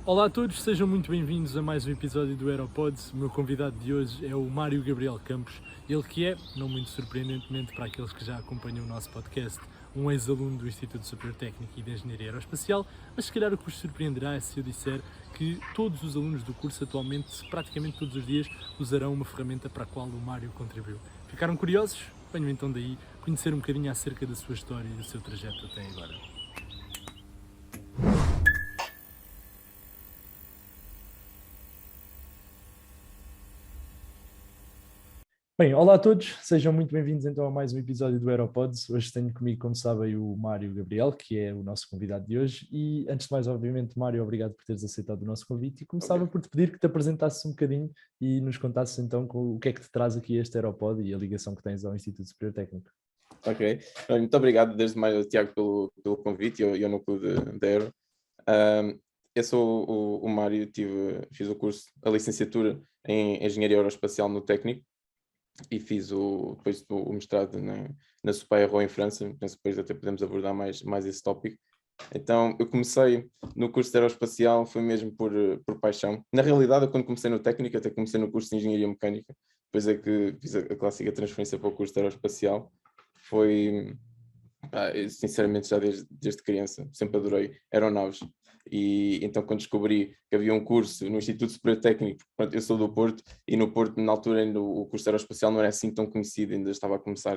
Olá a todos, sejam muito bem-vindos a mais um episódio do Aeropods. O meu convidado de hoje é o Mário Gabriel Campos, ele que é, não muito surpreendentemente para aqueles que já acompanham o nosso podcast, um ex-aluno do Instituto Superior Técnico e de Engenharia Aeroespacial, mas se calhar o que vos surpreenderá é se eu disser que todos os alunos do curso atualmente, praticamente todos os dias, usarão uma ferramenta para a qual o Mário contribuiu. Ficaram curiosos? Venham então daí conhecer um bocadinho acerca da sua história e do seu trajeto até agora. Bem, olá a todos, sejam muito bem-vindos então a mais um episódio do Aeropods. Hoje tenho comigo, como sabem, o Mário Gabriel, que é o nosso convidado de hoje. E antes de mais, obviamente, Mário, obrigado por teres aceitado o nosso convite e começava Ok, por te pedir que te apresentasses um bocadinho e nos contasses então o que é que te traz aqui este Aeropod e a ligação que tens ao Instituto Superior Técnico. ok. Muito obrigado desde mais, Tiago, pelo convite e ao núcleo da Aero. Ahm, eu sou o Mário, fiz o curso, a licenciatura em Engenharia Aeroespacial no Técnico e fiz depois o mestrado na Superior em França. Penso que depois até podemos abordar mais esse tópico. Então, eu comecei no curso de Aeroespacial, foi mesmo por paixão. Na realidade, eu quando comecei no Técnico, até comecei no curso de Engenharia Mecânica, depois é que fiz a clássica transferência para o curso de Aeroespacial. Foi, eu, sinceramente, já desde criança, sempre adorei aeronaves. E então, quando descobri que havia um curso no Instituto Superior Técnico, pronto, eu sou do Porto, e no Porto, na altura, ainda o curso aeroespacial não era assim tão conhecido, ainda estava a começar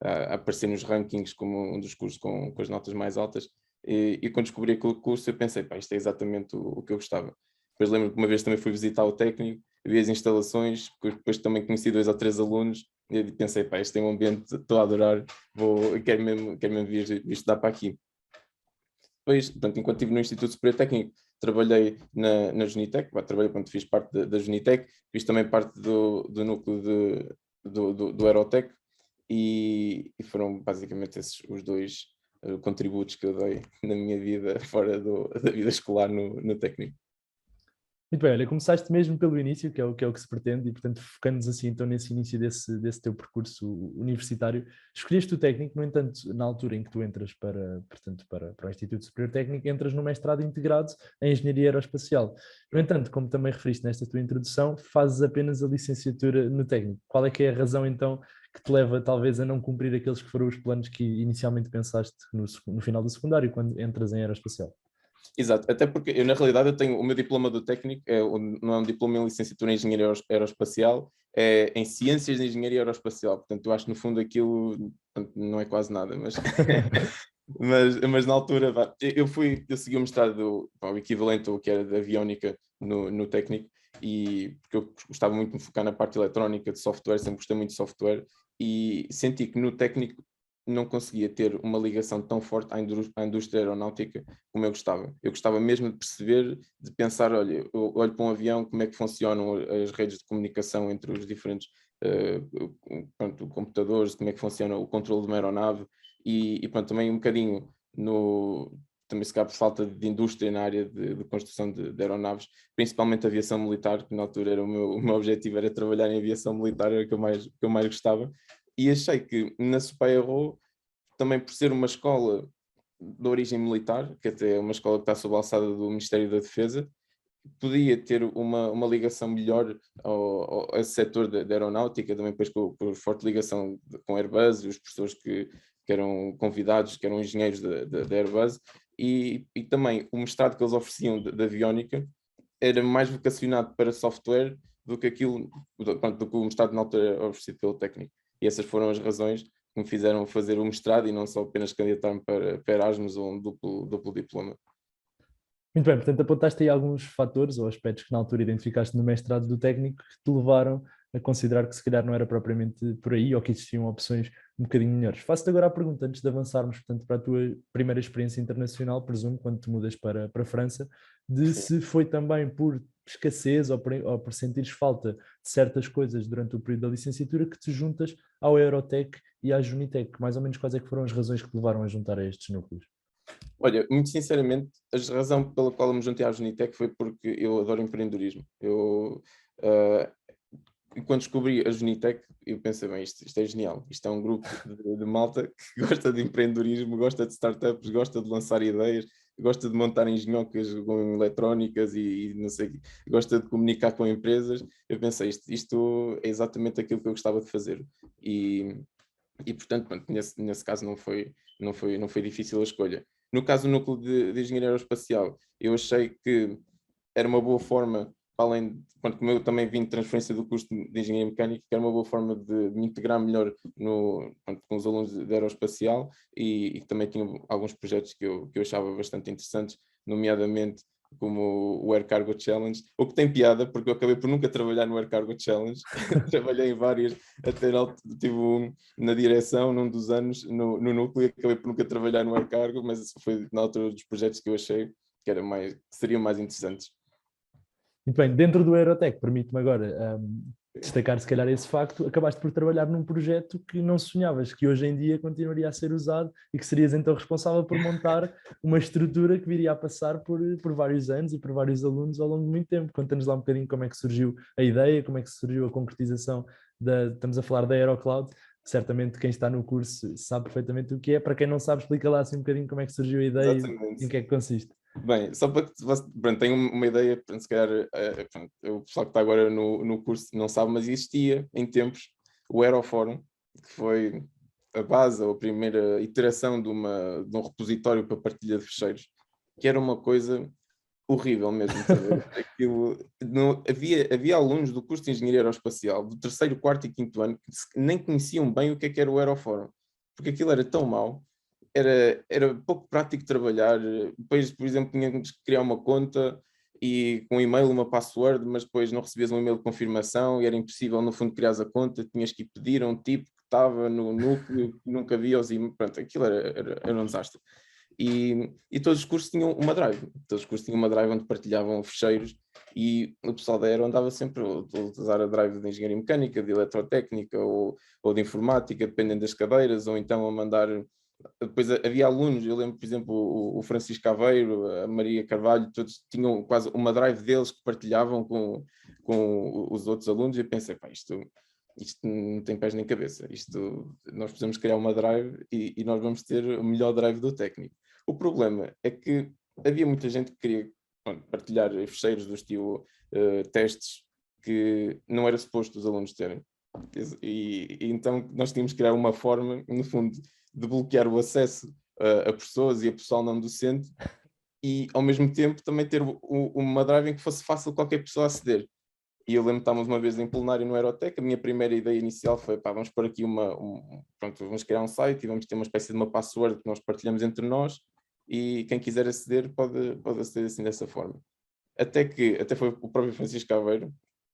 a aparecer nos rankings como um dos cursos com as notas mais altas. E quando descobri aquele curso, eu pensei, pá, isto é exatamente o que eu gostava. Depois lembro que uma vez também fui visitar o técnico, vi as instalações, depois também conheci 2 ou 3 alunos, e pensei, pá, este é um ambiente, estou a adorar, quero mesmo vir estudar para aqui. Depois, portanto, enquanto estive no Instituto Superior Técnico, trabalhei na Junitec, trabalhei quando fiz parte da Junitec, fiz também parte do núcleo do Aerotec, e foram basicamente esses os dois contributos que eu dei na minha vida fora da vida escolar no técnico. Muito bem, olha, começaste mesmo pelo início, que é o que se pretende, e portanto, focando-nos assim então nesse início desse teu percurso universitário, escolheste o técnico, no entanto, na altura em que tu entras para o Instituto Superior Técnico, entras no mestrado integrado em Engenharia Aeroespacial. No entanto, como também referiste nesta tua introdução, fazes apenas a licenciatura no técnico. Qual é que é a razão então que te leva talvez a não cumprir aqueles que foram os planos que inicialmente pensaste no final do secundário, quando entras em Aeroespacial? Exato, até porque eu na realidade eu tenho o meu diploma do técnico, não é um diploma em licenciatura em Engenharia Aeroespacial, é em Ciências de Engenharia Aeroespacial, portanto eu acho que no fundo aquilo portanto, não é quase nada, mas, mas na altura eu segui o mestrado, o equivalente ao que era da aviónica no técnico, e porque eu gostava muito de me focar na parte eletrónica, de software, sempre gostei muito de software, e senti que no técnico não conseguia ter uma ligação tão forte à indústria aeronáutica como eu gostava. Eu gostava mesmo de perceber, de pensar, olha, eu olho para um avião, como é que funcionam as redes de comunicação entre os diferentes pronto, computadores, como é que funciona o controle de uma aeronave e pronto, também um bocadinho também se cabe falta de indústria na área de construção de aeronaves, principalmente aviação militar, que na altura era o meu objetivo era trabalhar em aviação militar, era o que eu mais gostava, e achei que na Supaerro, também por ser uma escola de origem militar, que até é uma escola que está sob a alçada do Ministério da Defesa, podia ter uma ligação melhor a esse setor da aeronáutica, também depois com forte ligação com a Airbus, os professores que eram convidados, que eram engenheiros da Airbus, e também o mestrado que eles ofereciam de aviónica era mais vocacionado para software do que aquilo, pronto, do que o mestrado na altura era oferecido pelo técnico. E essas foram as razões que me fizeram fazer o mestrado e não só apenas candidatar-me para Erasmus ou um duplo diploma. Muito bem, portanto, apontaste aí alguns fatores ou aspectos que na altura identificaste no mestrado do técnico que te levaram a considerar que se calhar não era propriamente por aí ou que existiam opções um bocadinho melhores. Faço-te agora a pergunta, antes de avançarmos, portanto, para a tua primeira experiência internacional, presumo, quando te mudas para a França, de Sim. se foi também por escassez ou por sentires falta de certas coisas durante o período da licenciatura que te juntas ao Eurotec e à Junitec. Mais ou menos quais é que foram as razões que te levaram a juntar a estes núcleos? Olha, muito sinceramente, a razão pela qual eu me juntei à Junitec foi porque eu adoro empreendedorismo. Ah, e quando descobri a Junitec, eu pensei, bem, isto é genial. Isto é um grupo de malta que gosta de empreendedorismo, gosta de startups, gosta de lançar ideias, gosta de montar engenhocas com eletrónicas e não sei, gosta de comunicar com empresas. Eu pensei, isto é exatamente aquilo que eu gostava de fazer. E portanto, pronto, nesse caso não foi difícil a escolha. No caso do núcleo de engenharia aeroespacial, eu achei que era uma boa forma, além de, pronto, como eu também vim de transferência do curso de engenharia mecânica, que era uma boa forma de me integrar melhor pronto, com os alunos de aeroespacial e também tinha alguns projetos que eu achava bastante interessantes, nomeadamente como o Air Cargo Challenge, o que tem piada, porque eu acabei por nunca trabalhar no Air Cargo Challenge, trabalhei em várias, até tive na direção num dos anos no núcleo, e acabei por nunca trabalhar no Air Cargo, mas isso foi na altura dos projetos que eu achei que seriam mais interessantes. Muito bem, dentro do Aerotech, permite-me agora destacar se calhar esse facto, acabaste por trabalhar num projeto que não sonhavas, que hoje em dia continuaria a ser usado e que serias então responsável por montar uma estrutura que viria a passar por vários anos e por vários alunos ao longo de muito tempo. Conta-nos lá um bocadinho como é que surgiu a ideia, como é que surgiu a concretização estamos a falar da Aerocloud, certamente quem está no curso sabe perfeitamente o que é, para quem não sabe explica lá assim um bocadinho como é que surgiu a ideia e em que é que consiste. Bem, só para que pronto, tenho uma ideia, pronto, se calhar pronto, o pessoal que está agora no curso não sabe, mas existia em tempos o Aerofórum, que foi a base, ou a primeira iteração de um repositório para partilha de ficheiros, que era uma coisa horrível mesmo. Aquilo, havia alunos do curso de Engenharia Aeroespacial, do terceiro, quarto e quinto ano, que nem conheciam bem o que era o Aerofórum, porque aquilo era tão mau. Era pouco prático trabalhar. Depois, por exemplo, tínhamos que criar uma conta e com um e-mail, uma password, mas depois não recebias um e-mail de confirmação e era impossível, no fundo, criar a conta. Tinhas que ir pedir a um tipo que estava no núcleo, que nunca via os e-mails. Pronto, aquilo era um desastre. E todos os cursos tinham uma drive. Todos os cursos tinham uma drive onde partilhavam ficheiros e o pessoal da Aero andava sempre a usar a drive de engenharia mecânica, de eletrotécnica ou de informática, dependendo das cadeiras, ou então a mandar. Depois havia alunos, eu lembro, por exemplo, o Francisco Aveiro, a Maria Carvalho, todos tinham quase uma drive deles que partilhavam com os outros alunos, e eu pensei, pá, isto não tem pés nem cabeça, nós precisamos criar uma drive e nós vamos ter o melhor drive do técnico. O problema é que havia muita gente que queria partilhar fecheiros do estilo testes que não era suposto os alunos terem. E então nós tínhamos que criar uma forma, no fundo, de bloquear o acesso a pessoas e a pessoal não docente e, ao mesmo tempo, também ter uma drive em que fosse fácil qualquer pessoa aceder. E eu lembro que estávamos uma vez em plenário no Aerotech, a minha primeira ideia inicial foi, pá, vamos pôr aqui pronto, vamos criar um site e vamos ter uma espécie de uma password que nós partilhamos entre nós e quem quiser aceder pode aceder assim dessa forma. Até foi o próprio Francisco Aveiro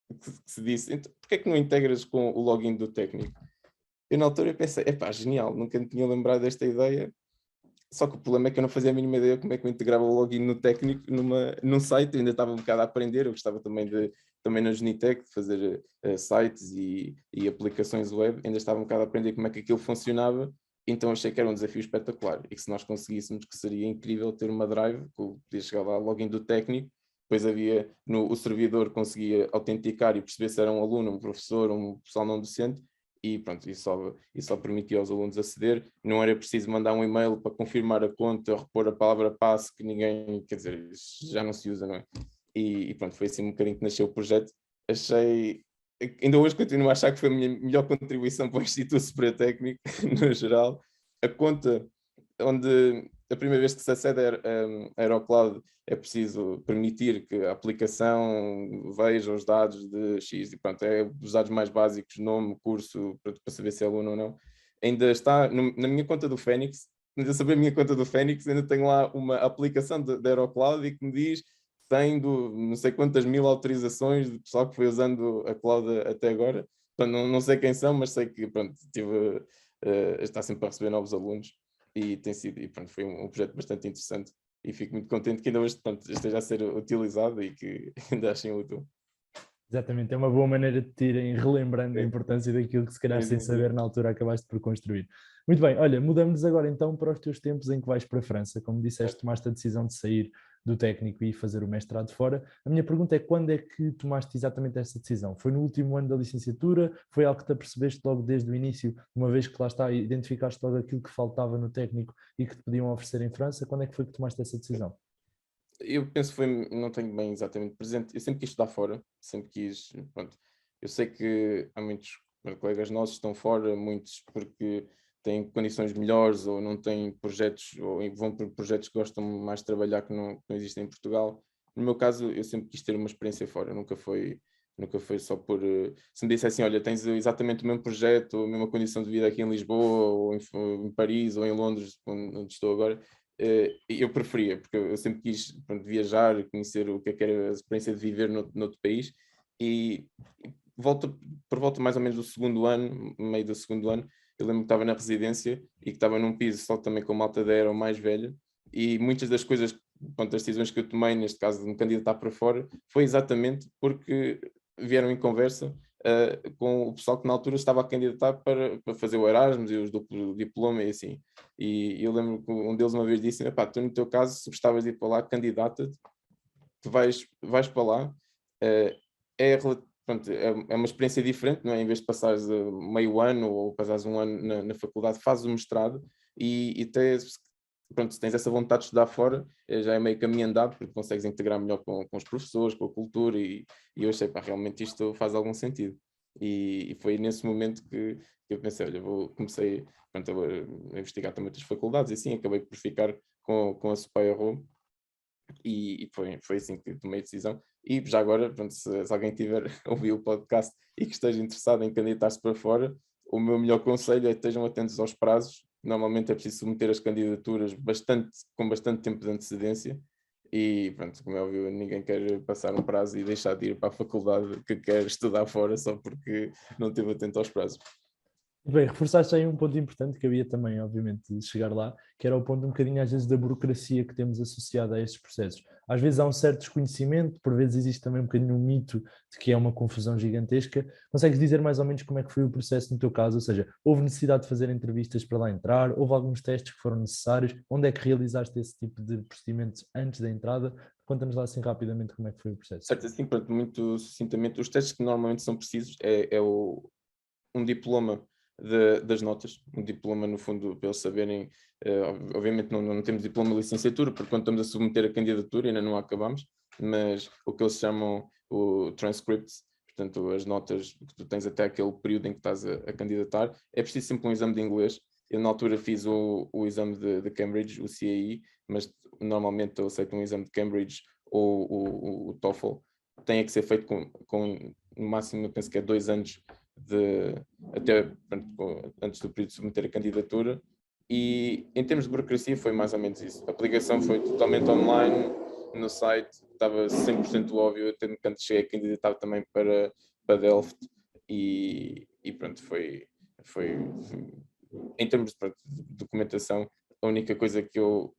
que se disse, então, porquê é que não integras com o login do técnico? Eu na altura pensei, epá, genial, nunca me tinha lembrado desta ideia, só que o problema é que eu não fazia a mínima ideia como é que eu integrava o login no técnico num site, eu ainda estava um bocado a aprender, eu gostava também na Genitec de fazer sites e aplicações web, ainda estava um bocado a aprender como é que aquilo funcionava, então achei que era um desafio espetacular e que se nós conseguíssemos que seria incrível ter uma drive, que eu podia chegar lá, login do técnico, depois havia, o servidor conseguia autenticar e perceber se era um aluno, um professor, um pessoal não docente, e pronto, isso só permitia aos alunos aceder, não era preciso mandar um e-mail para confirmar a conta, repor a palavra passe, que ninguém, quer dizer, já não se usa, não é? E pronto, foi assim um bocadinho que nasceu o projeto. Ainda hoje continuo a achar que foi a minha melhor contribuição para o Instituto Superior Técnico, no geral. A conta onde a primeira vez que se acede a Aerocloud é preciso permitir que a aplicação veja os dados de X, e pronto, os dados mais básicos, nome, curso, para saber se é aluno ou não. Ainda está na minha conta do Fênix, ainda saber a minha conta do Fênix, ainda tenho lá uma aplicação da Aerocloud e que me diz tem não sei quantas mil autorizações de pessoal que foi usando a cloud até agora. Portanto, não sei quem são, mas sei que pronto, está sempre a receber novos alunos e tem sido, e pronto, foi um projeto bastante interessante e fico muito contente que ainda hoje pronto, esteja a ser utilizado e que ainda achem útil. Exatamente, é uma boa maneira de te irem relembrando a Sim. importância daquilo que se calhar sem Sim. saber na altura acabaste por construir. Muito bem, olha, mudamos agora então para os teus tempos em que vais para a França. Como disseste, tomaste a decisão de sair do técnico e ir fazer o mestrado fora. A minha pergunta é: quando é que tomaste exatamente essa decisão? Foi no último ano da licenciatura? Foi algo que te apercebeste logo desde o início, uma vez que lá está, identificaste logo aquilo que faltava no técnico e que te podiam oferecer em França? Quando é que foi que tomaste essa decisão? Eu penso que foi, não tenho bem exatamente presente, eu sempre quis estudar fora, sempre quis, pronto, eu sei que há muitos colegas nossos que estão fora, muitos porque têm condições melhores ou não têm projetos, ou vão por projetos que gostam mais de trabalhar que não existem em Portugal. No meu caso, eu sempre quis ter uma experiência fora, nunca foi só por... Se me dissessem, olha, tens exatamente o mesmo projeto, a mesma condição de vida aqui em Lisboa, ou em Paris, ou em Londres, onde estou agora, eu preferia, porque eu sempre quis, pronto, viajar, conhecer o que era a experiência de viver noutro país, e por volta mais ou menos do segundo ano, meio do segundo ano, eu lembro que estava na residência e que estava num piso só também com malta da era ou mais velha, e muitas das coisas, pronto, as decisões que eu tomei, neste caso de me candidatar para fora, foi exatamente porque vieram em conversa com o pessoal que na altura estava a candidatar para fazer o Erasmus e os duplo diploma e assim. E eu lembro que um deles uma vez disse: "Epá, tu no teu caso, se gostavas de ir para lá, candidata-te, tu vais para lá, pronto, é uma experiência diferente, não é? Em vez de passares meio ano ou passares um ano na faculdade, fazes o mestrado e pronto, se tens essa vontade de estudar fora, já é meio caminho andado, porque consegues integrar melhor com os professores, com a cultura, e eu achei, pá, realmente isto faz algum sentido. E foi nesse momento que eu pensei, olha, comecei, pronto, a investigar também outras faculdades, e assim, acabei por ficar com a Sapaio Rome, e foi assim que tomei a decisão. E já agora, pronto, se alguém tiver ouvido o podcast e que esteja interessado em candidatar-se para fora, o meu melhor conselho é que estejam atentos aos prazos. Normalmente é preciso submeter as candidaturas com bastante tempo de antecedência, e pronto, como é óbvio, ninguém quer passar um prazo e deixar de ir para a faculdade que quer estudar fora só porque não esteve atento aos prazos. Bem, reforçaste aí um ponto importante que eu ia também, obviamente, chegar lá, que era o ponto um bocadinho às vezes da burocracia que temos associada a estes processos. Às vezes há um certo desconhecimento, por vezes existe também um bocadinho um mito de que é uma confusão gigantesca. Consegues dizer mais ou menos como é que foi o processo no teu caso? Ou seja, houve necessidade de fazer entrevistas para lá entrar? Houve alguns testes que foram necessários? Onde é que realizaste esse tipo de procedimentos antes da entrada? Conta-nos lá assim rapidamente como é que foi o processo. Certo, assim, pronto, muito sucintamente, os testes que normalmente são precisos um diploma das notas, um diploma no fundo para eles saberem, obviamente não temos diploma de licenciatura, porque quando estamos a submeter a candidatura ainda não a acabamos, mas o que eles chamam o transcripts, portanto as notas que tu tens até aquele período em que estás a candidatar, é preciso sempre um exame de inglês. Eu na altura fiz o exame de Cambridge, o CAE, mas normalmente eu aceito um exame de Cambridge ou o TOEFL. Tem que ser feito com no máximo, eu penso que é 2 anos até pronto, antes do período de submeter a candidatura, e em termos de burocracia foi mais ou menos isso. A aplicação foi totalmente online, no site, estava 100% óbvio, até quando cheguei a candidatar também para Delft, e pronto, foi em termos de documentação, a única coisa que eu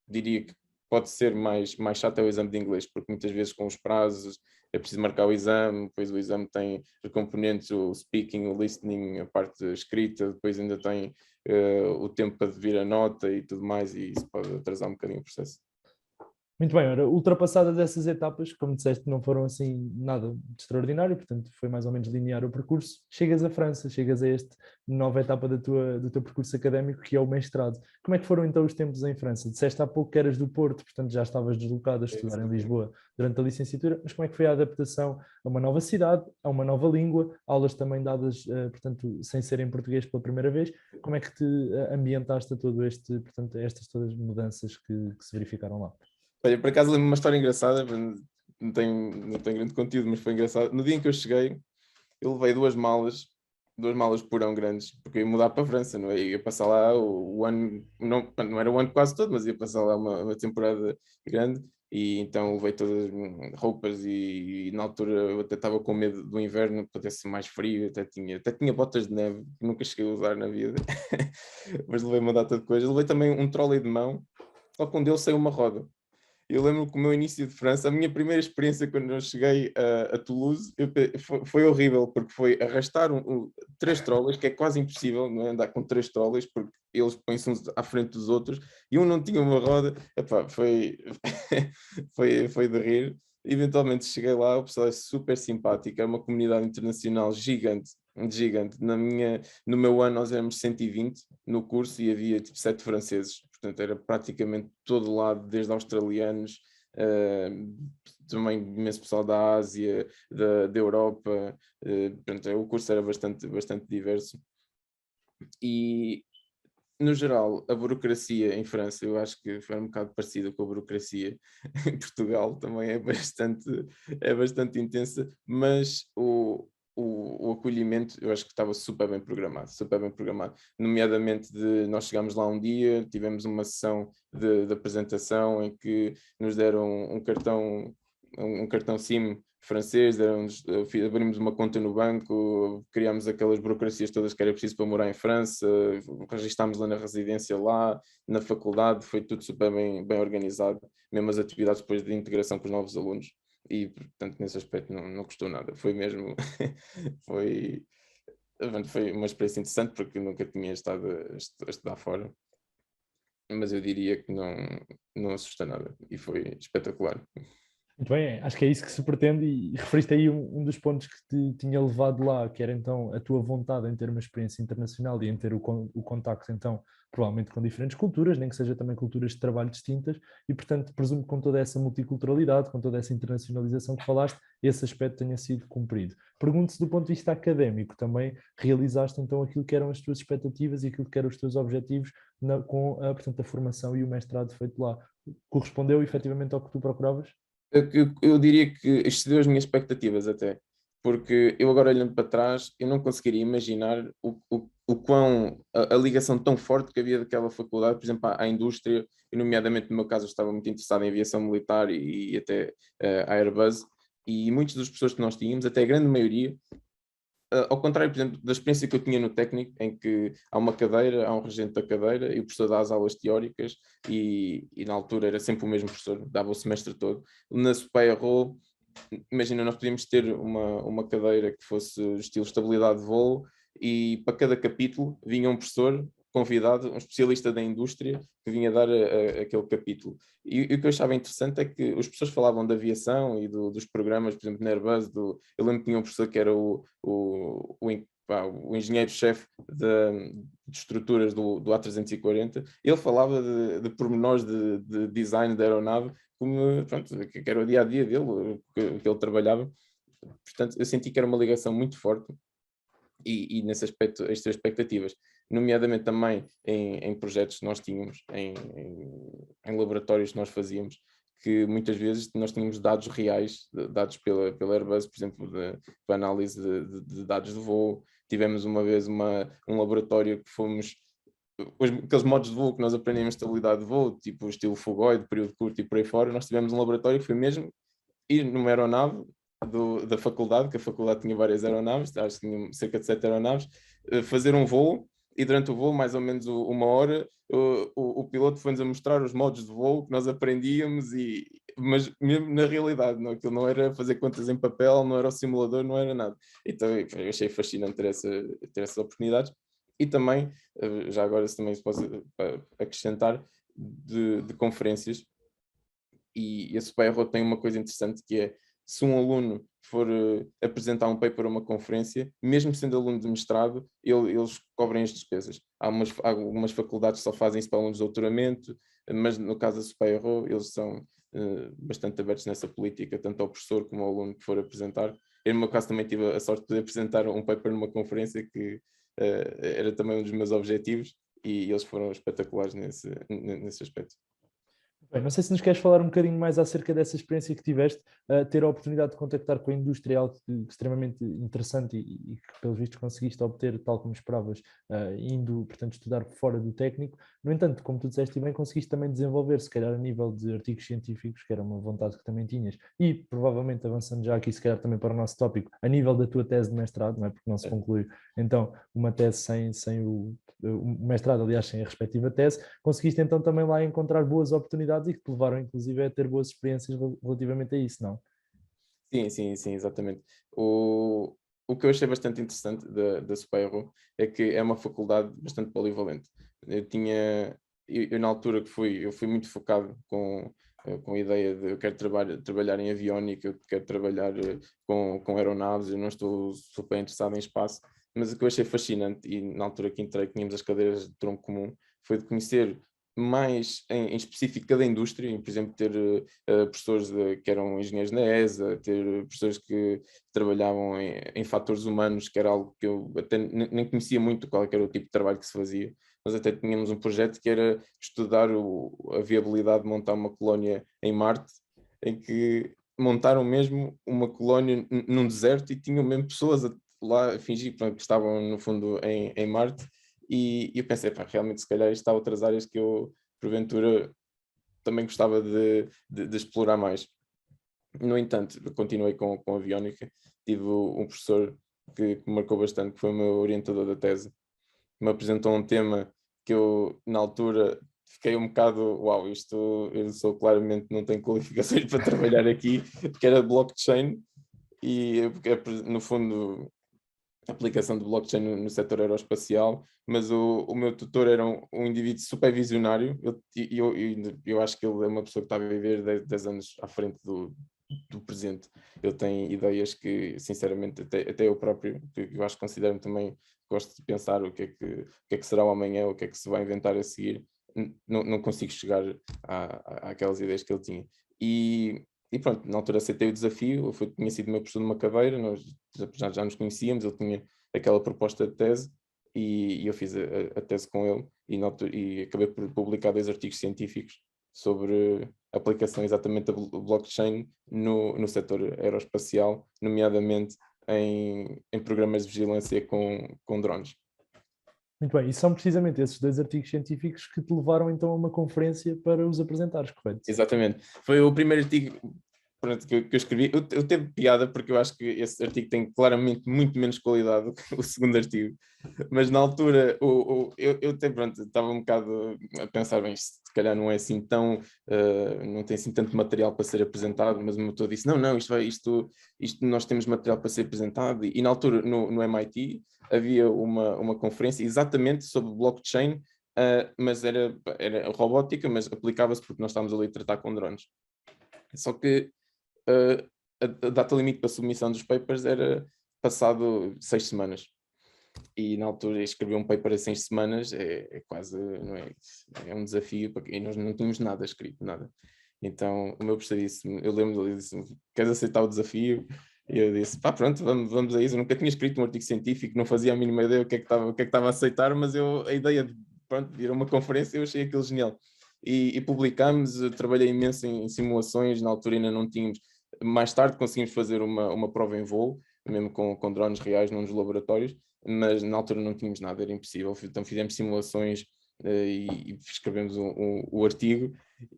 diria que pode ser mais chato é o exame de inglês, porque muitas vezes com os prazos é preciso marcar o exame, depois o exame tem os componentes, o speaking, o listening, a parte escrita, depois ainda tem o tempo para vir a nota e tudo mais, e isso pode atrasar um bocadinho o processo. Muito bem, ora, ultrapassadas essas etapas, como disseste, não foram assim nada de extraordinário, portanto foi mais ou menos linear o percurso. Chegas à França, chegas a esta nova etapa do teu percurso académico, que é o mestrado. Como é que foram então os tempos em França? Disseste há pouco que eras do Porto, portanto já estavas deslocado a estudar em Lisboa durante a licenciatura, mas como é que foi a adaptação a uma nova cidade, a uma nova língua, aulas também dadas, portanto, sem ser em português pela primeira vez? Como é que te ambientaste a portanto, a estas todas mudanças que se verificaram lá? Olha, por acaso lembro-me uma história engraçada, não tem grande conteúdo, mas foi engraçado. No dia em que eu cheguei, eu levei duas malas de porão grandes, porque eu ia mudar para a França, não é? Eu ia passar lá o ano, não era o ano quase todo, mas ia passar lá uma temporada grande, e então levei todas roupas, e na altura eu até estava com medo do inverno, pudesse ser mais frio, até tinha botas de neve, que nunca cheguei a usar na vida, mas levei uma data de coisas. Levei também um trolley de mão, só que um deles saiu uma roda. Eu lembro que o meu início de França, a minha primeira experiência quando eu cheguei a Toulouse, foi horrível, porque foi arrastar três trolleys, que é quase impossível, não é? Andar com três trolleys, porque eles põem-se uns à frente dos outros, e um não tinha uma roda. Epá, foi de rir. Eventualmente cheguei lá, o pessoal é super simpático, é uma comunidade internacional gigante, gigante. No meu ano nós éramos 120 no curso e havia tipo 7 franceses, portanto era praticamente todo lado, desde australianos, também imenso pessoal da Ásia, da Europa, portanto, o curso era bastante diverso. E no geral, a burocracia em França, eu acho que foi um bocado parecida com a burocracia em Portugal, também é bastante intensa, mas o acolhimento eu acho que estava super bem programado, nomeadamente nós chegámos lá um dia, tivemos uma sessão de apresentação em que nos deram um cartão SIM francês, abrimos uma conta no banco, criámos aquelas burocracias todas que era preciso para morar em França, registámos lá na residência lá, na faculdade, foi tudo super bem organizado, mesmo as atividades depois de integração com os novos alunos, e portanto nesse aspecto não custou nada, foi mesmo, foi, foi uma experiência interessante porque eu nunca tinha estado a estudar fora, mas eu diria que não assusta nada, e foi espetacular. Muito bem, acho que é isso que se pretende e referiste aí um dos pontos que te tinha levado lá, que era então a tua vontade em ter uma experiência internacional e em ter o contacto então provavelmente com diferentes culturas, nem que seja também culturas de trabalho distintas e portanto presumo que com toda essa multiculturalidade, com toda essa internacionalização que falaste, esse aspecto tenha sido cumprido. Pergunto-se do ponto de vista académico, também realizaste então aquilo que eram as tuas expectativas e aquilo que eram os teus objetivos com portanto, a formação e o mestrado feito lá. Correspondeu efetivamente ao que tu procuravas? Eu diria que excedeu as minhas expectativas até, porque eu agora olhando para trás, eu não conseguiria imaginar o quão, a ligação tão forte que havia daquela faculdade, por exemplo, à indústria, e nomeadamente no meu caso eu estava muito interessado em aviação militar e até a Airbus, e muitas das pessoas que nós tínhamos, até a grande maioria, ao contrário, por exemplo, da experiência que eu tinha no técnico, em que há uma cadeira, há um regente da cadeira e o professor dá as aulas teóricas e na altura era sempre o mesmo professor, dava o semestre todo. Na SUPEI-RO, imagina, nós podíamos ter uma cadeira que fosse estilo estabilidade de voo e para cada capítulo vinha um professor convidado, um especialista da indústria, que vinha dar aquele capítulo. E o que eu achava interessante é que os professores falavam da aviação e dos programas, por exemplo, na Airbus, eu lembro que tinha um professor que era o engenheiro-chefe de estruturas do A340, ele falava de pormenores de design da aeronave, como, pronto, que era o dia-a-dia dele, que ele trabalhava. Portanto, eu senti que era uma ligação muito forte e nesse aspecto, as expectativas, nomeadamente também em projetos que nós tínhamos, em laboratórios que nós fazíamos, que muitas vezes nós tínhamos dados reais, dados pela Airbus, por exemplo, de análise de dados de voo. Tivemos uma vez um laboratório que fomos aqueles modos de voo que nós aprendemos estabilidade de voo, tipo estilo fogoide, período curto e por aí fora, nós tivemos um laboratório que foi mesmo ir numa aeronave da faculdade, que a faculdade tinha várias aeronaves, acho que tinha cerca de 7 aeronaves, fazer um voo e durante o voo, mais ou menos uma hora, o piloto foi-nos a mostrar os modos de voo que nós aprendíamos, mas mesmo na realidade, não, aquilo não era fazer contas em papel, não era o simulador, não era nada. Então eu achei fascinante ter essas oportunidades. E também, já agora se também se posso acrescentar, de conferências, e esse PRO tem uma coisa interessante que é, se um aluno for apresentar um paper ou uma conferência, mesmo sendo aluno de mestrado, eles cobrem as despesas. Há algumas faculdades que só fazem isso para alunos de doutoramento, mas no caso da SUPEI-RO, eles são bastante abertos nessa política, tanto ao professor como ao aluno que for apresentar. Eu, no meu caso, também tive a sorte de poder apresentar um paper numa conferência que era também um dos meus objetivos e eles foram espetaculares nesse aspecto. Bem, não sei se nos queres falar um bocadinho mais acerca dessa experiência que tiveste, ter a oportunidade de contactar com a indústria é algo extremamente interessante e que, pelos vistos, conseguiste obter tal como esperavas, indo, portanto, estudar fora do técnico. No entanto, como tu disseste bem, conseguiste também desenvolver, se calhar, a nível de artigos científicos, que era uma vontade que também tinhas, e provavelmente, avançando já aqui, se calhar, também para o nosso tópico, a nível da tua tese de mestrado, não é? Porque não se conclui, então, uma tese sem o mestrado, aliás, sem a respectiva tese, conseguiste então também lá encontrar boas oportunidades e que te levaram inclusive a ter boas experiências relativamente a isso, não? Sim, exatamente. O que eu achei bastante interessante da Spyro é que é uma faculdade bastante polivalente. Eu tinha, eu na altura que fui, eu fui muito focado com a ideia de eu quero trabalhar em aviónica, eu quero trabalhar com aeronaves, eu não estou super interessado em espaço, mas o que eu achei fascinante, e na altura que entrei, que tínhamos as cadeiras de tronco comum, foi de conhecer mais em específico cada indústria, por exemplo, ter professores que eram engenheiros na ESA, ter professores que trabalhavam em fatores humanos, que era algo que eu até nem conhecia muito qual é que era o tipo de trabalho que se fazia, mas até tínhamos um projeto que era estudar a viabilidade de montar uma colónia em Marte, em que montaram mesmo uma colónia num deserto e tinham mesmo pessoas lá a fingir pronto, que estavam no fundo em Marte, e eu pensei, pá, realmente se calhar isto há outras áreas que eu porventura também gostava de explorar mais. No entanto, continuei com aviónica, tive um professor que me marcou bastante, que foi o meu orientador da tese, me apresentou um tema que eu, na altura, fiquei um bocado, uau, isto eu sou claramente, não tenho qualificações para trabalhar aqui, porque era blockchain e, no fundo, aplicação de blockchain no setor aeroespacial, mas o meu tutor era um indivíduo super visionário, eu acho que ele é uma pessoa que está a viver 10 anos à frente do presente. Ele tem ideias que, sinceramente, até eu próprio, que eu acho que considero-me também, gosto de pensar o que é que será o amanhã, o que é que se vai inventar a seguir, não consigo chegar àquelas ideias que ele tinha. E pronto, na altura aceitei o desafio, tinha sido meu professor numa cadeira, nós já nos conhecíamos, ele tinha aquela proposta de tese e eu fiz a tese com ele e acabei por publicar 2 artigos científicos sobre a aplicação exatamente da blockchain no setor aeroespacial, nomeadamente em programas de vigilância com drones. Muito bem, e são precisamente esses 2 artigos científicos que te levaram então a uma conferência para os apresentares, correto? Exatamente. Foi o primeiro artigo pronto, que eu escrevi. Eu teve piada porque eu acho que esse artigo tem claramente muito menos qualidade do que o segundo artigo. Mas na altura eu até pronto, estava um bocado a pensar, bem, isto se calhar não é assim tão, não tem assim tanto material para ser apresentado, mas o meu tutor disse, não, isto nós temos material para ser apresentado. E na altura no MIT havia uma conferência exatamente sobre blockchain, mas era robótica, mas aplicava-se porque nós estávamos ali a tratar com drones. Só que a data limite para submissão dos papers era passado 6 semanas. E na altura escrever um paper em 6 semanas é quase, não é? É um desafio, e nós não tínhamos nada escrito, nada. Então o meu professor disse, eu lembro dele, disse, queres aceitar o desafio? E eu disse, pá, pronto, vamos a isso. Eu nunca tinha escrito um artigo científico, não fazia a mínima ideia o que é que estava a aceitar, mas a ideia de, pronto, de ir a uma conferência, eu achei aquilo genial. E publicámos, trabalhei imenso em simulações, na altura ainda não tínhamos. Mais tarde conseguimos fazer uma prova em voo, mesmo com drones reais, num dos laboratórios, mas na altura não tínhamos nada, era impossível. Então fizemos simulações e escrevemos o artigo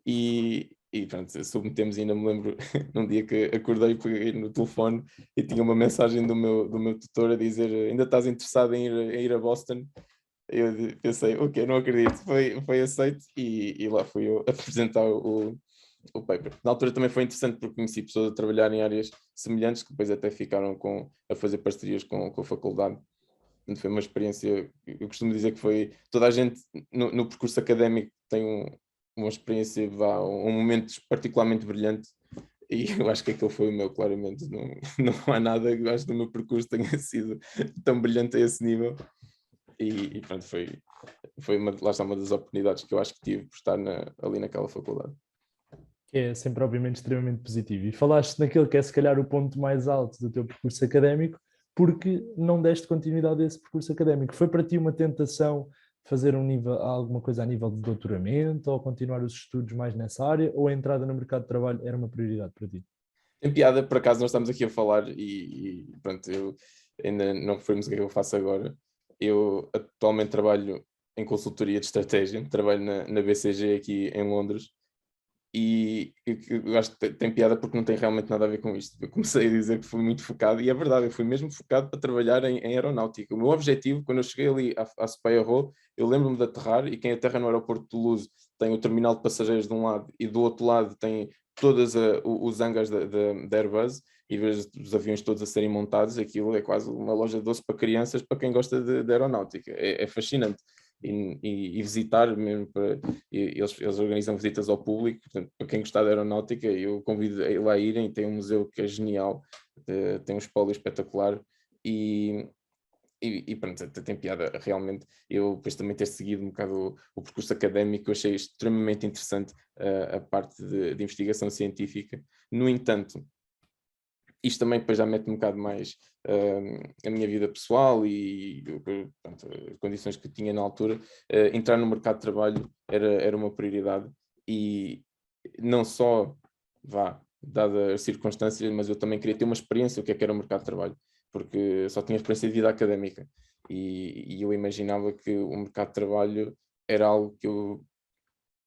e pronto, submetemos. Ainda me lembro num dia que acordei, peguei no telefone e tinha uma mensagem do meu tutor a dizer ainda estás interessado em ir a Boston? Eu pensei, ok, não acredito, foi aceito e lá fui eu apresentar o paper. Na altura também foi interessante porque conheci pessoas a trabalhar em áreas semelhantes que depois até ficaram a fazer parcerias com a faculdade. Foi uma experiência, eu costumo dizer que foi, toda a gente no percurso académico tem uma experiência, um momento particularmente brilhante e eu acho que aquele foi o meu, claramente, não há nada que eu acho que o meu percurso tenha sido tão brilhante a esse nível e pronto, foi lá está uma das oportunidades que eu acho que tive por estar ali naquela faculdade. Que é sempre, obviamente, extremamente positivo. E falaste naquele que é, se calhar, o ponto mais alto do teu percurso académico, porque não deste continuidade a esse percurso académico. Foi para ti uma tentação fazer alguma coisa a nível de doutoramento, ou continuar os estudos mais nessa área, ou a entrada no mercado de trabalho era uma prioridade para ti? Tem piada, por acaso nós estamos aqui a falar e pronto, eu ainda não referimos o que é que eu faço agora. Eu atualmente trabalho em consultoria de estratégia, trabalho na BCG aqui em Londres eu acho que tem piada porque não tem realmente nada a ver com isto. Eu comecei a dizer que fui muito focado, e é verdade, eu fui mesmo focado para trabalhar em aeronáutica. O meu objetivo, quando eu cheguei ali à Speyer-Roth, eu lembro-me de aterrar, e quem aterra no aeroporto de Toulouse tem o terminal de passageiros de um lado, e do outro lado tem todos os hangars da Airbus, e vejo os aviões todos a serem montados. Aquilo é quase uma loja de doce para crianças, para quem gosta de aeronáutica. É fascinante. E visitar mesmo eles organizam visitas ao público, portanto, para quem gostar de aeronáutica, eu convido a lá irem. Tem um museu que é genial, tem um espólio espetacular, e pronto, tem piada realmente. Eu depois também ter seguido um bocado o percurso académico, eu achei extremamente interessante a parte de investigação científica. No entanto, isto também depois já mete um bocado mais a minha vida pessoal e portanto, as condições que eu tinha na altura. Entrar no mercado de trabalho era uma prioridade, e não só, dadas as circunstâncias, mas eu também queria ter uma experiência do que era o mercado de trabalho, porque só tinha experiência de vida académica, e eu imaginava que o mercado de trabalho era algo que eu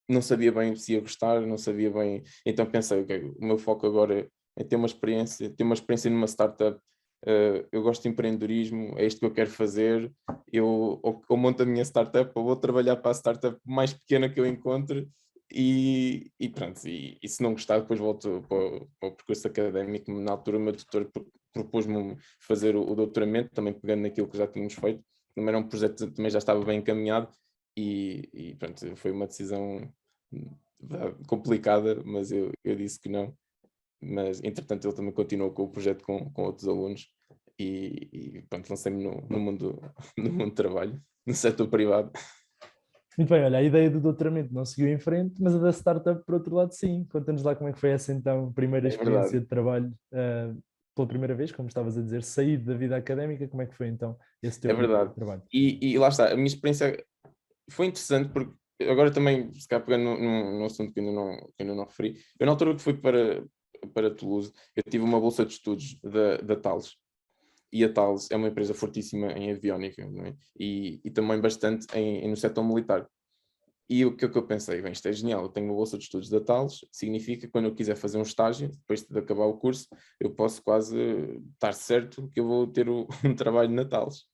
não sabia bem se ia gostar, não sabia bem. Então pensei, ok, o meu foco agora é ter uma experiência numa startup. Eu gosto de empreendedorismo, é isto que eu quero fazer. Eu ou monto a minha startup, ou vou trabalhar para a startup mais pequena que eu encontre, e pronto. E se não gostar, depois volto para o percurso académico. Na altura, o meu tutor propôs-me fazer o doutoramento, também pegando naquilo que já tínhamos feito. Também era um projeto que também já estava bem encaminhado, e pronto, foi uma decisão complicada, mas eu disse que não. Mas entretanto ele também continuou com o projeto com outros alunos, e pronto, lancei-me no mundo no mundo do trabalho, no setor privado. Muito bem, olha, a ideia do doutoramento não seguiu em frente, mas a da startup, por outro lado, sim. Conta-nos lá como é que foi essa, então, primeira É verdade. experiência de trabalho, pela primeira vez, como estavas a dizer, sair da vida académica. Como é que foi, então, esse É teu primeiro verdade. trabalho? E lá está, a minha experiência foi interessante, porque agora também, se calhar pegando no assunto que ainda não referi, eu na altura que fui para Toulouse, eu tive uma bolsa de estudos da Thales, e a Thales é uma empresa fortíssima em aviónica, não é? E também bastante no setor militar. E o que é que eu pensei? Bem, isto é genial, eu tenho uma bolsa de estudos da Thales, significa que quando eu quiser fazer um estágio, depois de acabar o curso, eu posso quase estar certo que eu vou ter um trabalho na Thales.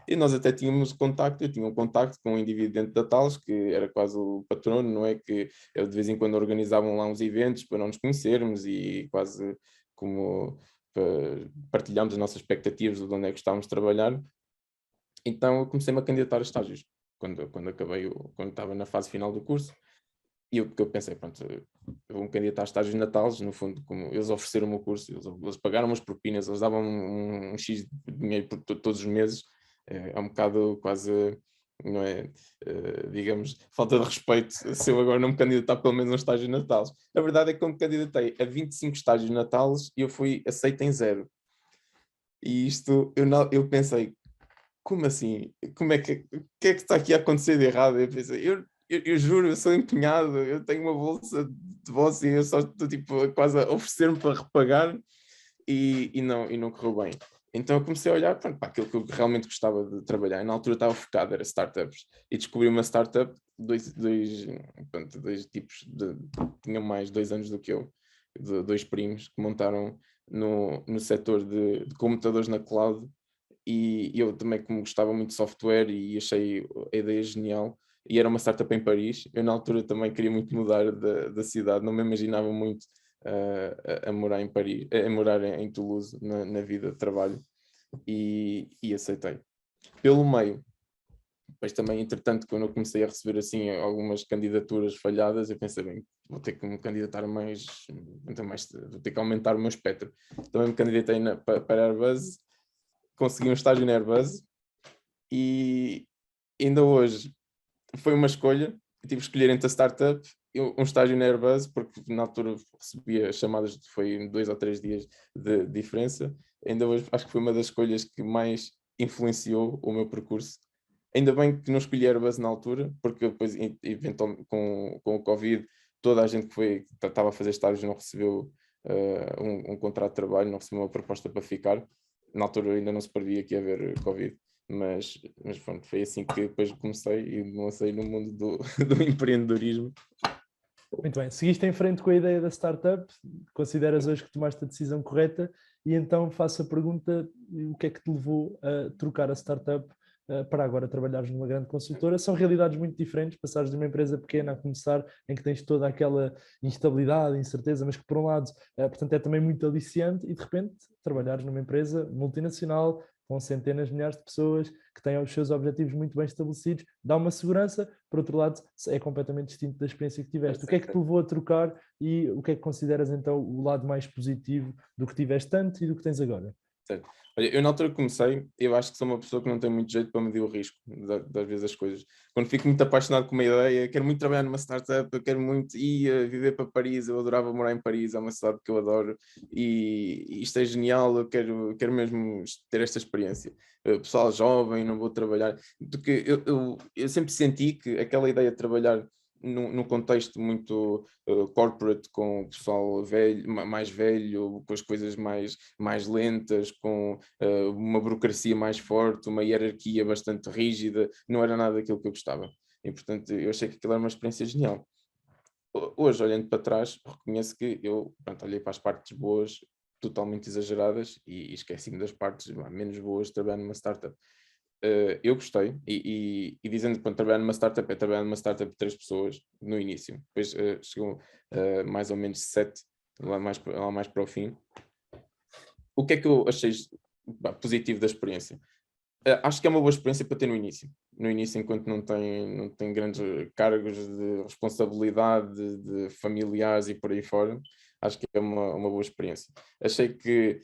E nós até tínhamos contacto, eu tinha um contacto com um indivíduo dentro da Thales, que era quase o patrono, não é? Que ele de vez em quando organizavam lá uns eventos para não nos conhecermos, e quase como partilhámos as nossas expectativas de onde é que estávamos a trabalhar. Então eu comecei-me a candidatar a estágios, quando estava na fase final do curso. E eu pensei, pronto, eu vou-me candidatar a estágios na Thales, no fundo, como eles ofereceram o meu curso, eles pagaram umas propinas, eles davam um X de dinheiro todos os meses. É um bocado quase, não é, digamos, falta de respeito se eu agora não me candidatar pelo menos a um estágio na Thales. A verdade é que eu me candidatei a 25 estágios na Thales e eu fui aceito em 0. E isto, eu pensei, como assim? O que é que está aqui a acontecer de errado? Eu pensei, eu juro, eu sou empenhado, eu tenho uma bolsa de voz, e eu só estou tipo, quase a oferecer-me para repagar, e não correu bem. Então eu comecei a olhar, pronto, para aquilo que eu realmente gostava de trabalhar. E na altura estava focado, era startups, e descobri uma startup, dois tipos, tinham mais 2 anos do que eu, dois primos que montaram no setor de computadores na cloud. E eu também, como gostava muito de software, e achei a ideia genial, e era uma startup em Paris. Eu na altura também queria muito mudar da cidade, não me imaginava muito a morar em Paris, a morar em Toulouse na vida de trabalho, e aceitei. Pelo meio, depois também, entretanto, quando eu comecei a receber assim algumas candidaturas falhadas, eu pensei, bem, vou ter que me candidatar mais, então vou ter que aumentar o meu espectro. Também me candidatei para a Airbus, consegui um estágio na Airbus, e ainda hoje foi uma escolha. Eu tive que escolher entre a startup e um estágio na Airbus, porque na altura recebia chamadas, foi em 2 ou 3 dias de diferença. Ainda hoje acho que foi uma das escolhas que mais influenciou o meu percurso. Ainda bem que não escolhi a Airbus na altura, porque depois, eventualmente, com o Covid, toda a gente que estava a fazer estágios não recebeu um contrato de trabalho, não recebeu uma proposta para ficar. Na altura ainda não se previa que ia haver Covid. Mas pronto, foi assim que depois comecei, e me lancei no mundo do empreendedorismo. Muito bem, seguiste em frente com a ideia da startup, consideras hoje que tomaste a decisão correta e então faço a pergunta, o que é que te levou a trocar a startup para agora trabalhares numa grande consultora? São realidades muito diferentes, passares de uma empresa pequena a começar, em que tens toda aquela instabilidade, incerteza, mas que por um lado, portanto, é também muito aliciante e de repente trabalhares numa empresa multinacional, com centenas de milhares de pessoas, que têm os seus objetivos muito bem estabelecidos, dá uma segurança, por outro lado, é completamente distinto da experiência que tiveste. O que é que te levou a trocar e o que é que consideras então o lado mais positivo do que tiveste antes e do que tens agora? Certo. Olha, eu na altura que comecei, eu acho que sou uma pessoa que não tem muito jeito para medir o risco das vezes das coisas. Quando fico muito apaixonado com uma ideia, quero muito trabalhar numa startup, eu quero muito ir viver para Paris, eu adorava morar em Paris, é uma cidade que eu adoro e isto é genial, eu quero mesmo ter esta experiência. Pessoal jovem, não vou trabalhar, porque eu sempre senti que aquela ideia de trabalhar num contexto muito corporate, com o pessoal velho, mais velho, com as coisas mais lentas, com uma burocracia mais forte, uma hierarquia bastante rígida, não era nada daquilo que eu gostava. E, portanto, eu achei que aquilo era uma experiência genial. Hoje, olhando para trás, reconheço que eu, pronto, olhei para as partes boas, totalmente exageradas, e esqueci-me das partes menos boas de trabalhar numa startup. Eu gostei, e dizendo que trabalhar numa startup é trabalhar numa startup de 3 pessoas no início, depois chegou mais ou menos 7, lá mais para o fim. O que é que eu achei positivo da experiência? Acho que é uma boa experiência para ter no início. No início, enquanto não tem grandes cargos de responsabilidade, de familiares e por aí fora, acho que é uma boa experiência. Achei que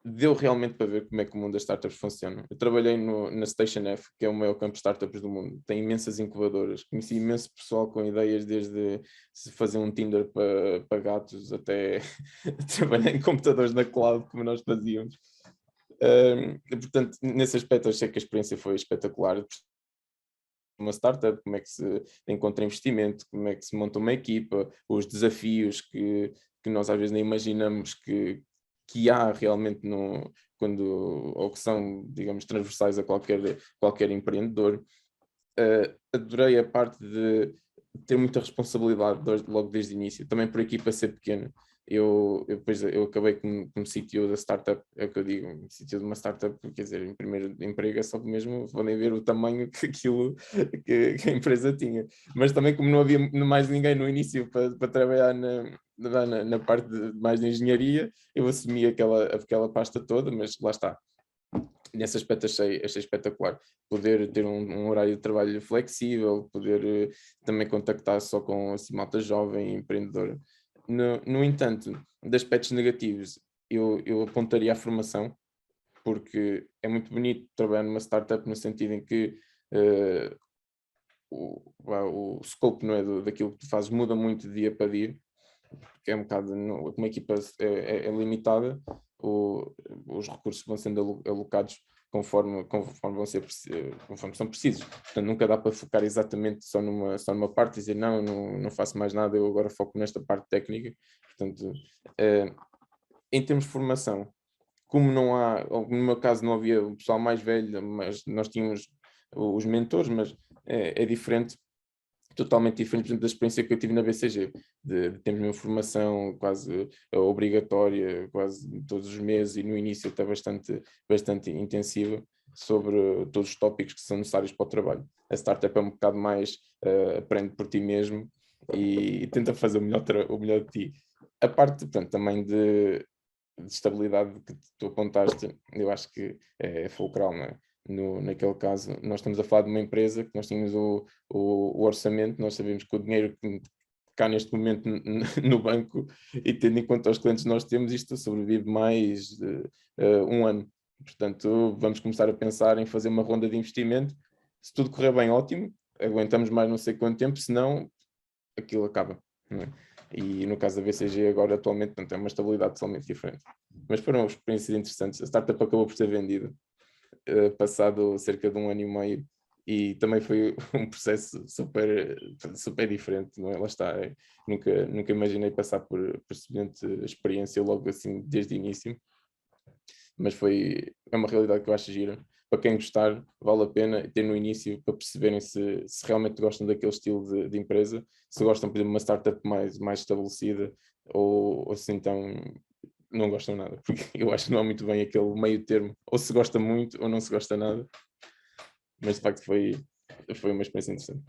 deu realmente para ver como é que o mundo das startups funciona. Eu trabalhei na Station F, que é o maior campo de startups do mundo. Tem imensas incubadoras. Conheci imenso pessoal com ideias, desde se fazer um Tinder para gatos até trabalhar em computadores na cloud, como nós fazíamos. Portanto, nesse aspecto, achei que a experiência foi espetacular. Uma startup, como é que se encontra investimento, como é que se monta uma equipa, os desafios que nós às vezes nem imaginamos que há realmente ou que são, digamos, transversais a qualquer empreendedor. Adorei a parte de ter muita responsabilidade logo desde o início, também por a equipa ser pequena. Depois eu acabei como CTO da startup, é o que eu digo, CTO de uma startup, quer dizer, em primeiro emprego é só mesmo, podem ver o tamanho que aquilo que a empresa tinha. Mas também como não havia mais ninguém no início para trabalhar na parte mais de engenharia, eu assumi aquela pasta toda, mas lá está. Nesse aspecto achei espetacular. Poder ter um horário de trabalho flexível, poder também contactar só com assim, malta jovem, empreendedora. No entanto, de aspectos negativos, eu apontaria a formação, porque é muito bonito trabalhar numa startup no sentido em que eh, o scope, não é, daquilo que tu fazes muda muito de dia para dia, porque é um bocado, como uma equipa é limitada, os recursos vão sendo alocados conforme são precisos. Portanto, nunca dá para focar exatamente só numa parte e dizer não faço mais nada, eu agora foco nesta parte técnica. Portanto, em termos de formação, como não há, ou no meu caso não havia o pessoal mais velho, mas nós tínhamos os mentores, mas é diferente, totalmente diferente, por exemplo, da experiência que eu tive na BCG, de termos uma formação quase obrigatória, quase todos os meses, e no início até bastante intensiva, sobre todos os tópicos que são necessários para o trabalho. A startup é um bocado mais aprende por ti mesmo e tenta fazer o melhor de ti. A parte, portanto, também de estabilidade que tu apontaste, eu acho que é fulcral, não é? Naquele caso, nós estamos a falar de uma empresa que nós tínhamos o orçamento, nós sabemos que o dinheiro que cá neste momento no banco, e tendo em conta os clientes que nós temos, isto sobrevive mais de um ano. Portanto, vamos começar a pensar em fazer uma ronda de investimento. Se tudo correr bem, ótimo, aguentamos mais não sei quanto tempo, senão aquilo acaba, não é? E no caso da BCG agora atualmente, portanto, é uma estabilidade totalmente diferente. Mas foram experiências interessantes. A startup acabou por ser vendida passado cerca de 1 ano e meio, e também foi um processo super diferente, não é? Lá está, nunca imaginei passar por semelhante experiência logo assim desde o início, mas é uma realidade que eu acho gira. para quem gostar, vale a pena ter no início para perceberem se realmente gostam daquele estilo de empresa, se gostam, por exemplo, de uma startup mais estabelecida ou se então não gostam nada, porque eu acho que não há muito bem aquele meio termo, ou se gosta muito ou não se gosta nada, mas de facto foi uma experiência interessante.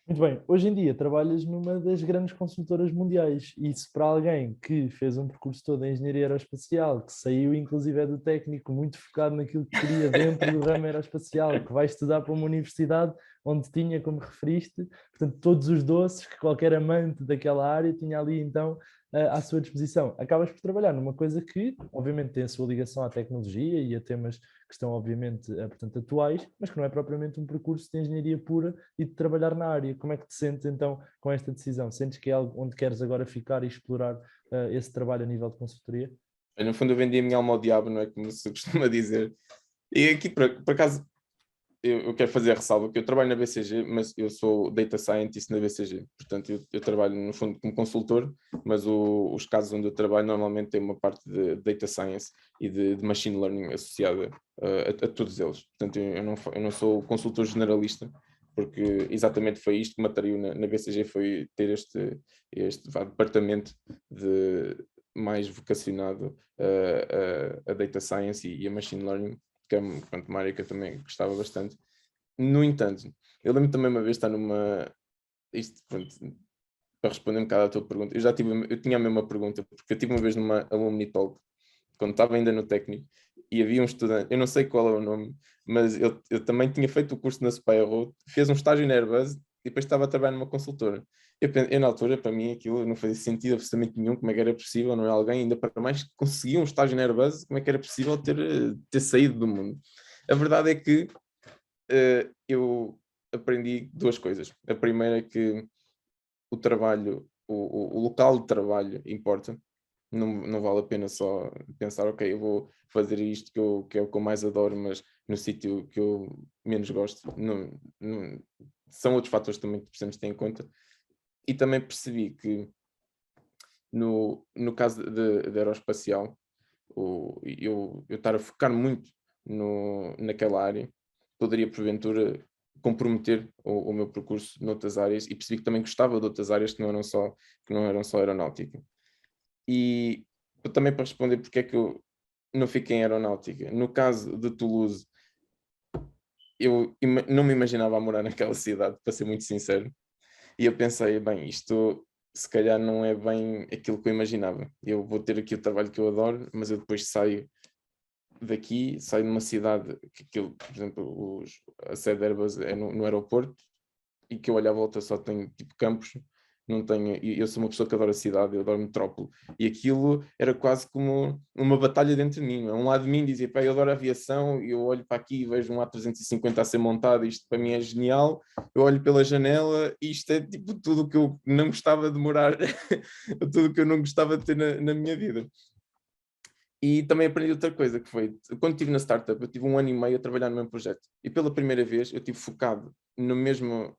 Muito bem, hoje em dia trabalhas numa das grandes consultoras mundiais. Isso para alguém que fez um percurso todo em engenharia aeroespacial, que saiu inclusive é do técnico, muito focado naquilo que queria dentro do ramo aeroespacial, que vai estudar para uma universidade onde tinha, como referiste, portanto, todos os doces que qualquer amante daquela área tinha ali então à sua disposição. Acabas por trabalhar numa coisa que, obviamente, tem a sua ligação à tecnologia e a temas que estão, obviamente, portanto, atuais, mas que não é propriamente um percurso de engenharia pura e de trabalhar na área. Como é que te sentes, então, com esta decisão? Sentes que é algo onde queres agora ficar e explorar esse trabalho a nível de consultoria? No fundo, eu vendi a minha alma ao diabo, não é como se costuma dizer. E aqui, por acaso, eu quero fazer a ressalva que eu trabalho na BCG, mas eu sou Data Scientist na BCG. Portanto, eu trabalho, no fundo, como consultor, mas os casos onde eu trabalho normalmente têm uma parte de Data Science e de Machine Learning associada a todos eles. Portanto, eu não sou consultor generalista, porque exatamente foi isto que me atraiu na BCG, foi ter este departamento mais vocacionado a Data Science e a Machine Learning, que é uma área que eu também gostava bastante. No entanto, eu lembro também uma vez estar numa... Isto, pronto, para responder um bocado à tua pergunta, eu tinha a mesma pergunta, porque eu tive uma vez numa Alumni Talk, quando estava ainda no técnico, e havia um estudante, eu não sei qual é o nome, mas eu também tinha feito o curso na Spyro, fez um estágio na Airbus e depois estava a trabalhar numa consultora. Eu na altura, para mim, aquilo não fazia sentido absolutamente nenhum, como é que era possível, não é alguém, ainda para mais que conseguia um estágio na Airbus, como é que era possível ter saído do mundo. A verdade é que eu aprendi duas coisas. A primeira é que o trabalho, o local de trabalho importa. Não vale a pena só pensar, ok, eu vou fazer isto que é o que eu mais adoro, mas no sítio que eu menos gosto. São outros fatores também que precisamos ter em conta. E também percebi que no caso de aeroespacial, eu estar a focar muito naquela área, poderia porventura comprometer o meu percurso noutras áreas, e percebi que também gostava de outras áreas que não eram só aeronáutica. E também para responder porque é que eu não fiquei em aeronáutica. No caso de Toulouse, eu não me imaginava a morar naquela cidade, para ser muito sincero. E eu pensei, bem, isto se calhar não é bem aquilo que eu imaginava. Eu vou ter aqui o trabalho que eu adoro, mas eu depois saio daqui, saio de uma cidade que aquilo, por exemplo, a sede da Airbus é no aeroporto, e que eu olho à volta só tenho tipo campos, não tenho, e eu sou uma pessoa que adora a cidade, eu adoro metrópole, e aquilo era quase como uma batalha dentro de mim. Um lado de mim dizia, pá, eu adoro a aviação, e eu olho para aqui e vejo um A350 a ser montado, isto para mim é genial. Eu olho pela janela e isto é tipo tudo o que eu não gostava de morar, tudo o que eu não gostava de ter na minha vida. E também aprendi outra coisa, que foi, quando estive na startup, eu tive 1 ano e meio a trabalhar no mesmo projeto. E pela primeira vez eu estive focado no mesmo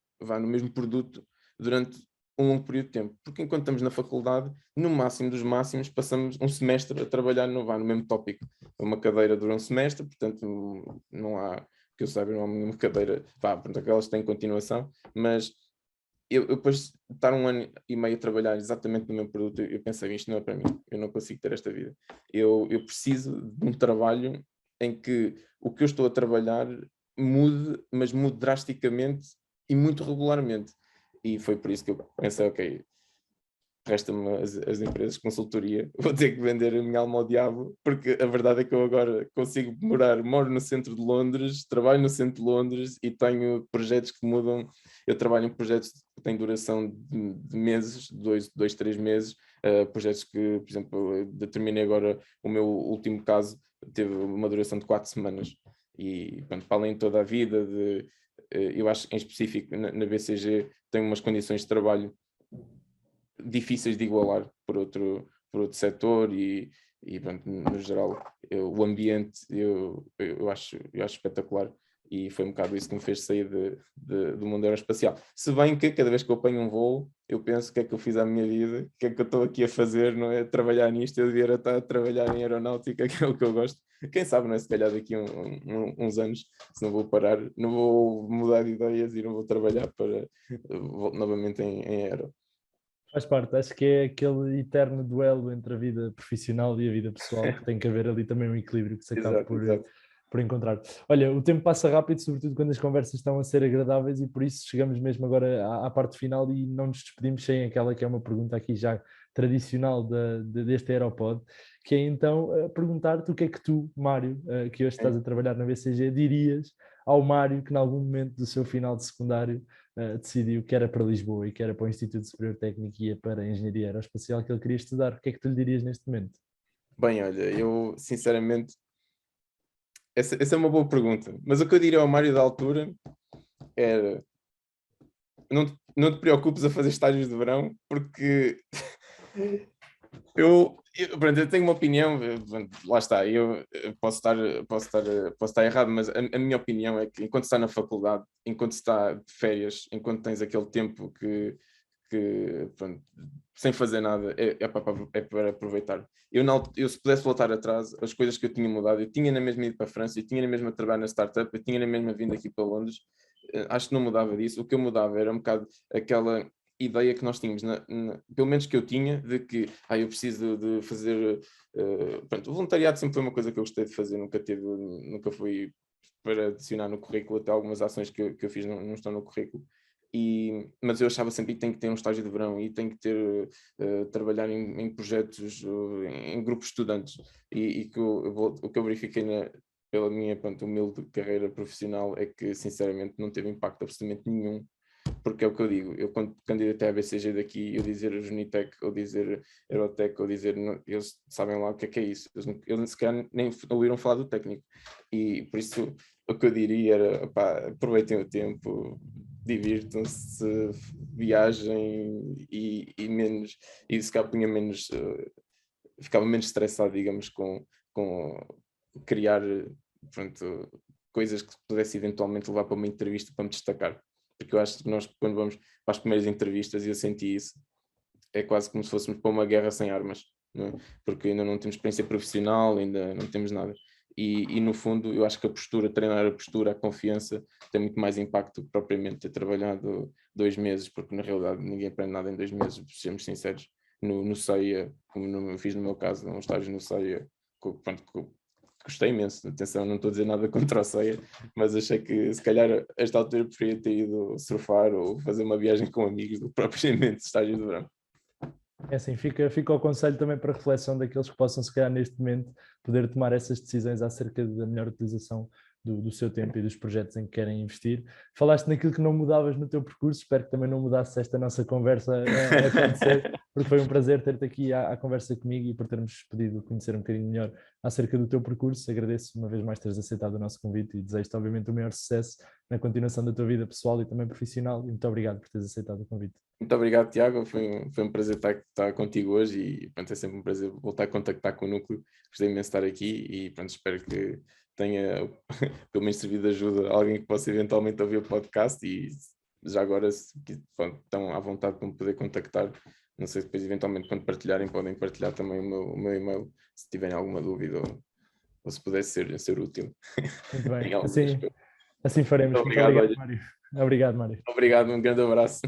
produto durante um longo período de tempo. Porque enquanto estamos na faculdade, no máximo dos máximos, passamos um semestre a trabalhar no mesmo tópico. Uma cadeira dura um semestre, portanto não há, que eu saiba, não há nenhuma cadeira, portanto aquelas têm continuação, mas eu depois de estar 1 ano e meio a trabalhar exatamente no meu produto, eu pensei, isto não é para mim, eu não consigo ter esta vida. Eu preciso de um trabalho em que o que eu estou a trabalhar mude, mas mude drasticamente e muito regularmente. E foi por isso que eu pensei, ok, resta-me as empresas de consultoria, vou ter que vender a minha alma ao diabo, porque a verdade é que eu agora consigo moro no centro de Londres, trabalho no centro de Londres e tenho projetos que mudam. Eu trabalho em projetos que têm duração de meses, 2, 3 meses, projetos que, por exemplo, determinei agora, o meu último caso teve uma duração de 4 semanas. E pronto, para além de toda a vida, eu acho que em específico na BCG tem umas condições de trabalho difíceis de igualar por outro setor e pronto, no geral o ambiente eu acho espetacular, e foi um bocado isso que me fez sair do mundo aeroespacial. Se bem que cada vez que eu apanho um voo eu penso o que é que eu fiz à minha vida, o que é que eu estou aqui a fazer, não é? Trabalhar nisto, eu devia estar a trabalhar em aeronáutica, que é o que eu gosto. Quem sabe, não é? Se calhar daqui a uns anos, se não vou parar, não vou mudar de ideias e não vou trabalhar para novamente em aero. Faz parte, acho que é aquele eterno duelo entre a vida profissional e a vida pessoal, que tem que haver ali também um equilíbrio que se acaba Exato, exato. por encontrar. Olha, o tempo passa rápido, sobretudo quando as conversas estão a ser agradáveis, e por isso chegamos mesmo agora à parte final e não nos despedimos sem aquela que é uma pergunta aqui já tradicional deste Aeropod, que é então perguntar-te o que é que tu, Mário, que hoje estás a trabalhar na BCG, dirias ao Mário que em algum momento do seu final de secundário decidiu que era para Lisboa e que era para o Instituto Superior Técnico e ia para a Engenharia Aeroespacial que ele queria estudar. O que é que tu lhe dirias neste momento? Bem, olha, eu sinceramente, essa é uma boa pergunta, mas o que eu diria ao Mário da altura era: não te preocupes a fazer estágios de verão, porque pronto, eu tenho uma opinião, lá está, eu posso estar errado, mas a minha opinião é que enquanto está na faculdade, enquanto está de férias, enquanto tens aquele tempo que pronto, sem fazer nada, é para aproveitar. Eu, se pudesse voltar atrás, as coisas que eu tinha mudado, eu tinha na mesma ido para a França, eu tinha na mesma trabalhar na startup, eu tinha na mesma vindo aqui para Londres, acho que não mudava disso. O que eu mudava era um bocado aquela ideia que nós tínhamos, pelo menos que eu tinha, de que eu preciso de fazer. Pronto, o voluntariado sempre foi uma coisa que eu gostei de fazer, nunca fui para adicionar no currículo, até algumas ações que eu fiz não estão no currículo. Mas eu achava sempre que tem que ter um estágio de verão e tem que ter trabalhar em projetos, em grupos de estudantes, e que o que eu verifiquei pela minha, pronto, humilde carreira profissional é que sinceramente não teve impacto absolutamente nenhum, porque é o que eu digo, eu quando candidatei à BCG daqui, eu dizer Junitec, ou dizer Aerotec, ou dizer, eles sabem lá o que é isso, eles se calhar nem ouviram falar do técnico, e por isso o que eu diria era, aproveitem o tempo, divirtam-se, viajem e se calhar ficava menos estressado, digamos, com criar, pronto, coisas que pudesse eventualmente levar para uma entrevista para me destacar. Porque eu acho que nós, quando vamos para as primeiras entrevistas, e eu senti isso, é quase como se fôssemos para uma guerra sem armas, não é? Porque ainda não temos experiência profissional, ainda não temos nada. E no fundo, eu acho que a postura, treinar a postura, a confiança, tem muito mais impacto do que propriamente ter trabalhado 2 meses, porque na realidade ninguém aprende nada em 2 meses, sejamos sinceros. No CEIA, como eu fiz no meu caso, um estágio no CEIA, pronto, gostei imenso. Atenção, não estou a dizer nada contra o CEIA, mas achei que se calhar a esta altura preferia ter ido surfar ou fazer uma viagem com amigos do que propriamente estágio de verão. É assim, fica o conselho também para reflexão daqueles que possam, se calhar, neste momento, poder tomar essas decisões acerca da melhor utilização do seu tempo e dos projetos em que querem investir. Falaste naquilo que não mudavas no teu percurso, espero que também não mudasses esta nossa conversa a acontecer, porque foi um prazer ter-te aqui à conversa comigo e por termos podido conhecer um bocadinho melhor acerca do teu percurso. Agradeço uma vez mais teres aceitado o nosso convite e desejo-te, obviamente, o maior sucesso na continuação da tua vida pessoal e também profissional, e muito obrigado por teres aceitado o convite. Muito obrigado, Tiago. Foi um prazer estar contigo hoje e pronto, é sempre um prazer voltar a contactar com o Núcleo. Gostei imenso de estar aqui e pronto, espero que tenha pelo menos servido de ajuda a alguém que possa eventualmente ouvir o podcast, e já agora, se pronto, estão à vontade para me poder contactar. Não sei, depois eventualmente quando partilharem podem partilhar também o meu e-mail, se tiverem alguma dúvida ou se pudesse ser útil. Muito bem, assim faremos. Muito obrigado, Mário. Obrigado, Mário. Obrigado, um grande abraço.